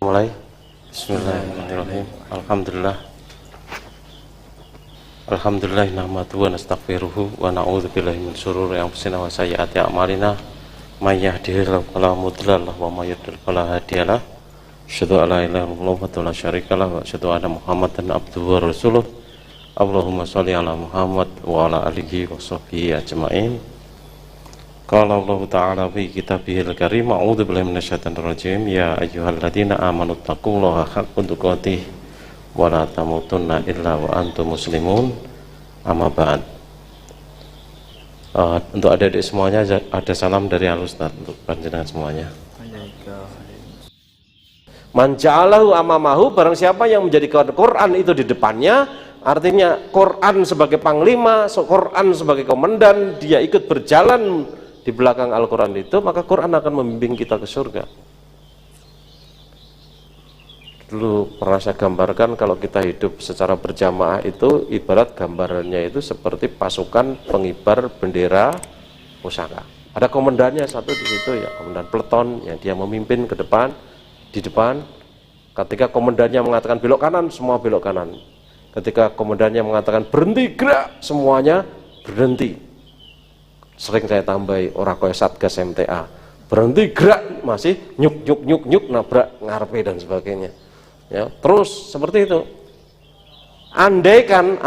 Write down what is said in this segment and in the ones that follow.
Mulai. Bismillahirrahmanirrahim. Alhamdulillah nahmaduhu wa nastaghfiruhu wa na'udzu billahi min syururi anfusina wa sayyiati a'malina. May yahdihillahu fala mudilla lahu wa may yudlil fala hadiyalah. Asyhadu an la ilaha illallah wa la syarika lahu wa asyhadu anna Muhammadan abduhu wa rasuluh. Allahumma shalli ala Muhammad wa ala alihi wa sahbihi ajmain. Qala Allah Ta'ala fi kitabihil karim, a'udzu billahi minasyaitonir rajim, ya ayyuhalladzina amanu taqullaha haqqa tuqatih wa la tamutunna illa wa antum muslimun. Amma ba'd. Untuk adik-adik semuanya ada salam dari Al-Ustaz untuk panjenengan semuanya. Man ja'alahu amamahu, barang siapa yang menjadikan Quran itu di depannya, artinya Quran sebagai panglima, Quran sebagai komandan, dia ikut berjalan di belakang Al-Quran itu, maka Quran akan membimbing kita ke surga. Dulu pernah saya gambarkan, kalau kita hidup secara berjamaah itu ibarat gambarannya itu seperti pasukan pengibar bendera pusaka. Ada komandannya satu di situ, ya komandan peleton yang dia memimpin ke depan, di depan. Ketika komandannya mengatakan belok kanan, semua belok kanan. Ketika komandannya mengatakan berhenti gerak, semuanya berhenti. Sering saya tambahi orang kaya Satgas MTA, berhenti gerak, masih nyuk nabrak ngarepe dan sebagainya, ya terus seperti itu. Andaikan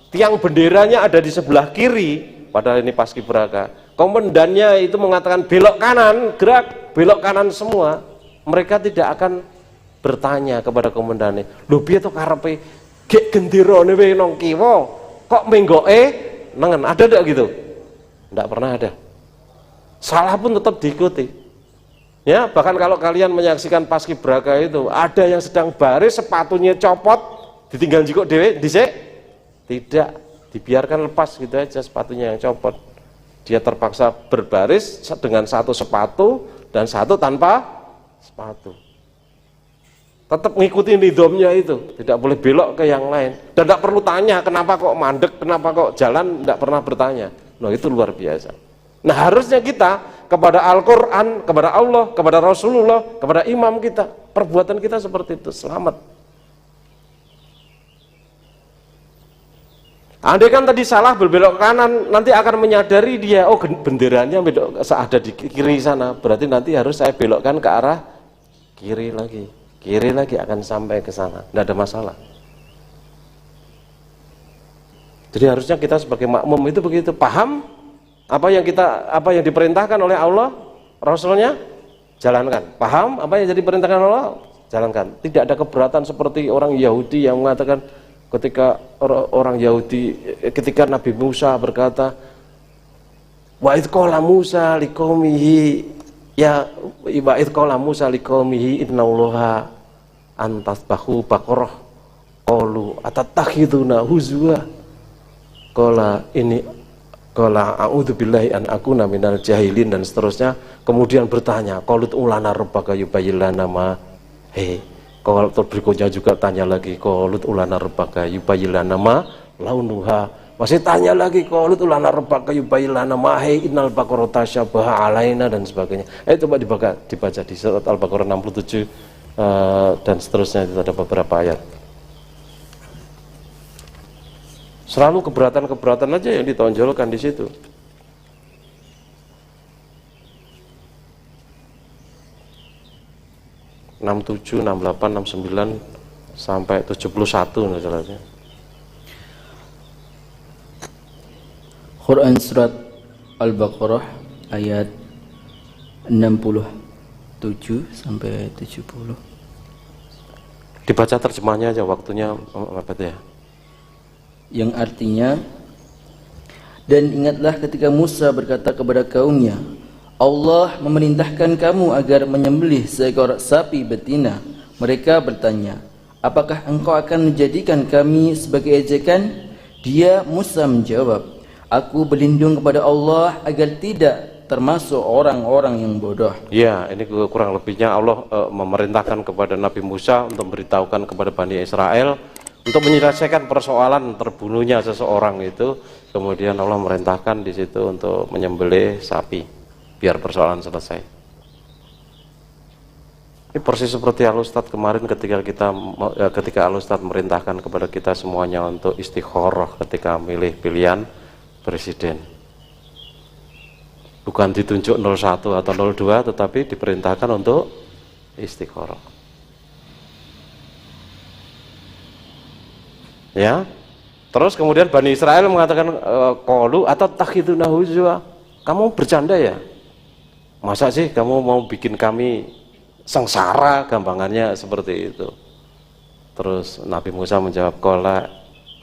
tiang benderanya ada di sebelah kiri, padahal ini paskibraka, komandannya itu mengatakan belok kanan, gerak belok kanan semua, mereka tidak akan bertanya kepada komandannya, lho piye to karepe gek genderane wae nang kiwa kok menggoke nengen, ada ndak gitu? Tidak pernah ada. Salah pun tetap diikuti. Ya, bahkan kalau kalian menyaksikan paskibraka itu, ada yang sedang baris sepatunya copot, ditinggal jiko dewe, dhisik. Tidak, dibiarkan lepas gitu aja sepatunya yang copot. Dia terpaksa berbaris dengan satu sepatu dan satu tanpa sepatu. Tetap ngikuti nidhamnya itu, tidak boleh belok ke yang lain. Dan tidak perlu tanya kenapa kok mandek, kenapa kok jalan, tidak pernah bertanya. Nah, itu luar biasa. Nah, harusnya kita kepada Al-Quran, kepada Allah, kepada Rasulullah, kepada imam kita, perbuatan kita seperti itu, selamat. Andai kan tadi salah berbelok kanan, nanti akan menyadari dia, oh benderanya ada di kiri sana, berarti nanti harus saya belokkan ke arah kiri lagi akan sampai ke sana, tidak ada masalah. Jadi harusnya kita sebagai makmum itu begitu, paham apa yang diperintahkan oleh Allah, Rasulnya, jalankan. Paham apa yang jadi perintahkan Allah, jalankan. Tidak ada keberatan seperti orang Yahudi yang mengatakan ketika orang Yahudi, ketika Nabi Musa berkata, wa idh qala Musa liqaumihi ya wa idh qala Musa liqaumihi innallaha antasbahu baqarah qalu atattakhiduna huzwa. Qala a'udzubillahi an akuna minal jahilin dan seterusnya. Kemudian bertanya, qalut ulana rabbaka yubayyin lana ma. Kalau berikutnya juga tanya lagi, qalut ulana rabbaka yubayyin lana ma launuha. Masih tanya lagi, qalut ulana rabbaka yubayyin lana ma innal baqara tasyabaha alaina dan sebagainya. Coba dibaca di surat Al-Baqarah 67 dan seterusnya, itu ada beberapa ayat. Selalu keberatan aja yang ditonjolkan di situ. (67, 68, 69 sampai 71 masalahnya. Quran surat Al-Baqarah ayat 67 sampai 70. Dibaca terjemahnya aja, waktunya mepet ya. Yang artinya, dan ingatlah ketika Musa berkata kepada kaumnya, Allah memerintahkan kamu agar menyembelih seekor sapi betina. Mereka bertanya, apakah engkau akan menjadikan kami sebagai ejekan? Dia Musa menjawab, aku berlindung kepada Allah agar tidak termasuk orang-orang yang bodoh. Ya, ini kurang lebihnya Allah memerintahkan kepada Nabi Musa untuk memberitahukan kepada Bani Israel untuk menyelesaikan persoalan terbunuhnya seseorang itu. Kemudian Allah merintahkan di situ untuk menyembelih sapi biar persoalan selesai. Ini persis seperti Al-Ustadz kemarin ketika Al-Ustadz merintahkan kepada kita semuanya untuk istikharah ketika milih pilihan presiden. Bukan ditunjuk 01 atau 02, tetapi diperintahkan untuk istikharah. Ya. Terus kemudian Bani Israel mengatakan qalu atau takhidunahu huzwa. Kamu bercanda ya? Masa sih kamu mau bikin kami sengsara, gampangannya seperti itu. Terus Nabi Musa menjawab, qala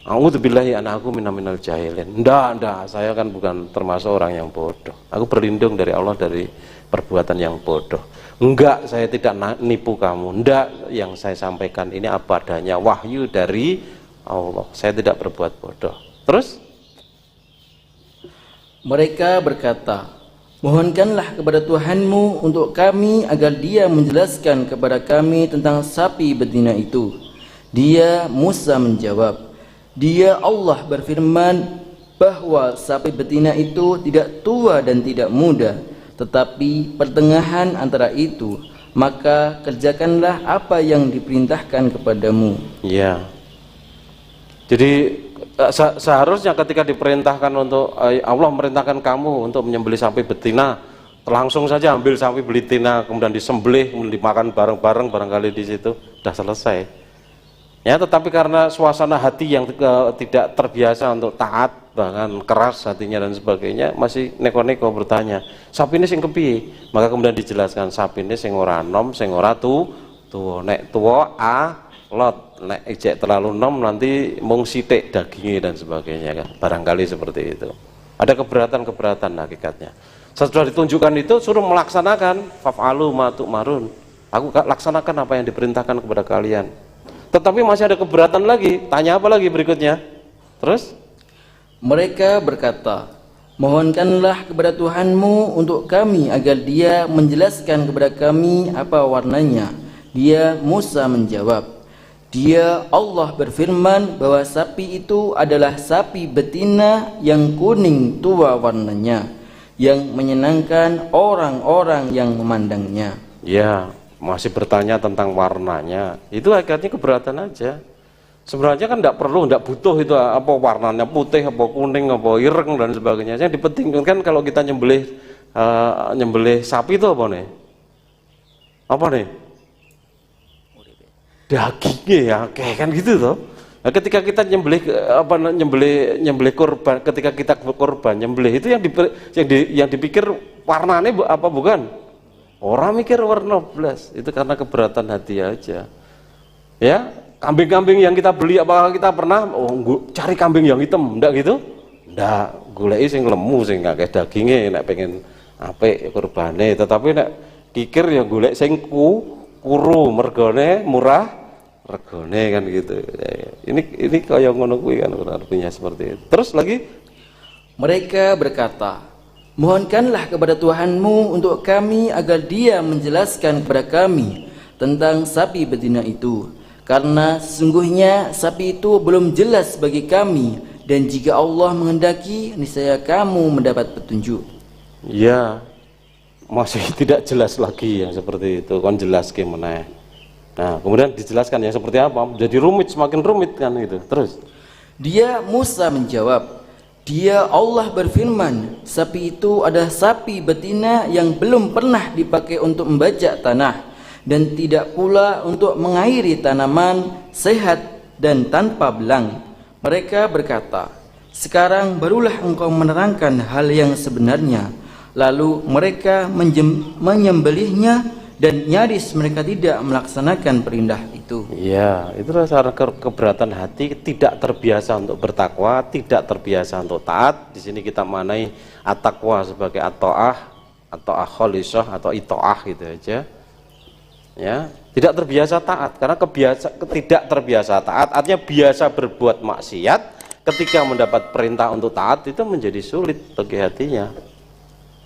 a'udzubillahi an aku minal jahilin. Enggak, saya kan bukan termasuk orang yang bodoh. Aku berlindung dari Allah dari perbuatan yang bodoh. Enggak, saya tidak nipu kamu. Enggak, yang saya sampaikan ini apa adanya, wahyu dari Allah. Saya tidak berbuat bodoh. Terus mereka berkata, mohonkanlah kepada Tuhanmu untuk kami agar dia menjelaskan kepada kami tentang sapi betina itu. Dia Musa menjawab, dia Allah berfirman bahwa sapi betina itu tidak tua dan tidak muda, tetapi pertengahan antara itu. Maka kerjakanlah apa yang diperintahkan kepadamu. ya. Jadi seharusnya ketika diperintahkan untuk Allah merintahkan kamu untuk menyembelih sapi betina, langsung saja ambil sapi betina, kemudian disembelih, kemudian dimakan bareng-bareng barangkali di situ sudah selesai. Ya, tetapi karena suasana hati yang tidak terbiasa untuk taat, bahkan keras hatinya dan sebagainya, masih neko-neko bertanya, sapi ini sing kepiye? Maka kemudian dijelaskan, sapi ini sing ora nom, sing ora tuwa, nek tuwa lot, nek ijek terlalu nom nanti mung sithik dagingnya dan sebagainya kan, barangkali seperti itu. Ada keberatan hakikatnya. Setelah ditunjukkan itu suruh melaksanakan, faf'alu ma tu'marun. Aku laksanakan apa yang diperintahkan kepada kalian. Tetapi masih ada keberatan lagi. Tanya apa lagi berikutnya? Terus mereka berkata, mohonkanlah kepada Tuhanmu untuk kami agar dia menjelaskan kepada kami apa warnanya. Dia Musa menjawab, dia Allah berfirman bahwa sapi itu adalah sapi betina yang kuning tua warnanya, yang menyenangkan orang-orang yang memandangnya. ya, masih bertanya tentang warnanya. Itu hakikatnya keberatan aja. Sebenarnya kan tidak butuh itu apa warnanya putih, apa kuning, apa ireng dan sebagainya. Yang dipentingkan kan kalau kita nyembelih sapi itu apa nih? Apa nih? Dagingnya ya, kayak kan gitu toh. Nah, ketika kita nyembelih korban, ketika kita korban nyembelih itu yang dipikir warnanya apa bukan? Orang mikir warna belas, itu karena keberatan hati aja. Ya, kambing-kambing yang kita beli, apakah kita pernah cari kambing yang hitam? Enggak gitu? Enggak, goleki sing lemu sing akeh daginge nek pengen apik kurbane, tetapi nek kikir ya golek sing kuru mergone murah regone kan gitu. Ini kaya ngono kuwi kan artinya seperti itu. Terus lagi mereka berkata, mohonkanlah kepada Tuhanmu untuk kami agar dia menjelaskan kepada kami tentang sapi betina itu, karena sesungguhnya sapi itu belum jelas bagi kami, dan jika Allah menghendaki niscaya kamu mendapat petunjuk. ya, masih tidak jelas lagi yang seperti itu, kan jelas gimana. Nah, kemudian dijelaskan yang seperti apa, jadi rumit, semakin rumit kan gitu. Terus dia Musa menjawab, dia Allah berfirman, sapi itu adalah sapi betina yang belum pernah dipakai untuk membajak tanah, dan tidak pula untuk mengairi tanaman, sehat dan tanpa belang. Mereka berkata, sekarang barulah engkau menerangkan hal yang sebenarnya. Lalu mereka menyembelihnya, dan nyaris mereka tidak melaksanakan perintah itu. ya, itulah cara keberatan hati, tidak terbiasa untuk bertakwa, tidak terbiasa untuk taat. Di sini kita manai at-taqwa sebagai at-ta'ah, kholisah atau itoah gitu aja. Ya, tidak terbiasa taat karena tidak terbiasa taat artinya biasa berbuat maksiat. Ketika mendapat perintah untuk taat itu menjadi sulit bagi hatinya.